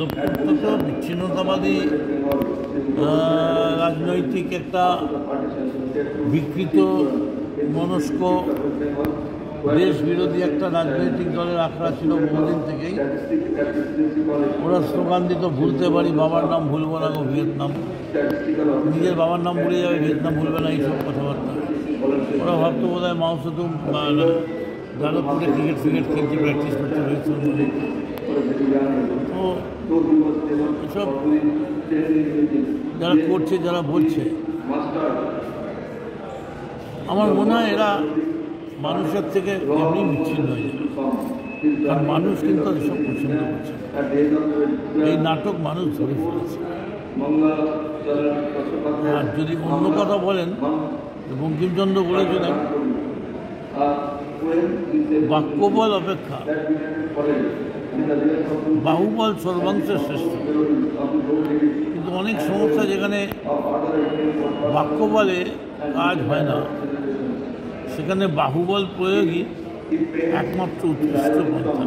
যাদবপুর তো বিচ্ছিন্নতাবাদী রাজনৈতিক একটা বিকৃত মনস্ক দেশ বিরোধী একটা রাজনৈতিক দলের আখড়া ছিল বহুদিন থেকেই। ওরা স্লোগান দিত ভুলতে পারি বাবার নাম ভুলবো না গো ভিয়েতনাম, নিজের বাবার নাম ভুলে যাবে ভিয়েতনাম ভুলবে না, এইসব কথাবার্তা। ওরা ভাবতো বোধ হয় মাও সেতুং যাদবপুরে ক্রিকেট খেলতে প্র্যাকটিস করতে হয়েছে। তো এসব যারা করছে যারা বলছে, আমার মনে হয় এরা মানুষের থেকে এমনি বিচ্ছিন্ন হয়ে যাবে, কারণ মানুষ কিন্তু এসব পছন্দ করছে। এই নাটক মানুষ ধরে ফেলেছে। আর যদি অন্য কথা বলেন, বঙ্কিমচন্দ্র বলেছিলেন বাক্যবল অপেক্ষা বাহুবল সর্বাংশের শ্রেষ্ঠ। কিন্তু অনেক সমস্যা যেখানে বাক্যবলে কাজ হয় না, সেখানে বাহুবল প্রয়োগই একমাত্র উৎকৃষ্ট পন্থা।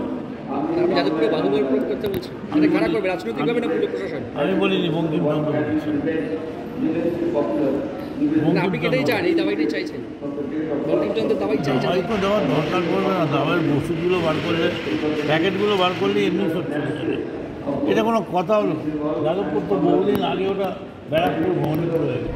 আমি বলিনি, বঙ্কিমচন্দ্র বলেছেন। দাবাই তো দেওয়ার দরকার পড়বে না, দাবাইয়ের ওষুধগুলো বার করলে, প্যাকেটগুলো বার করলে এমনি সব চলে যাবে। এটা কোনো কথা হলো? যাদবপুর তো বহুদিন আগে ওটা ব্যারাকপুর ভবনে পড়ে গেছে।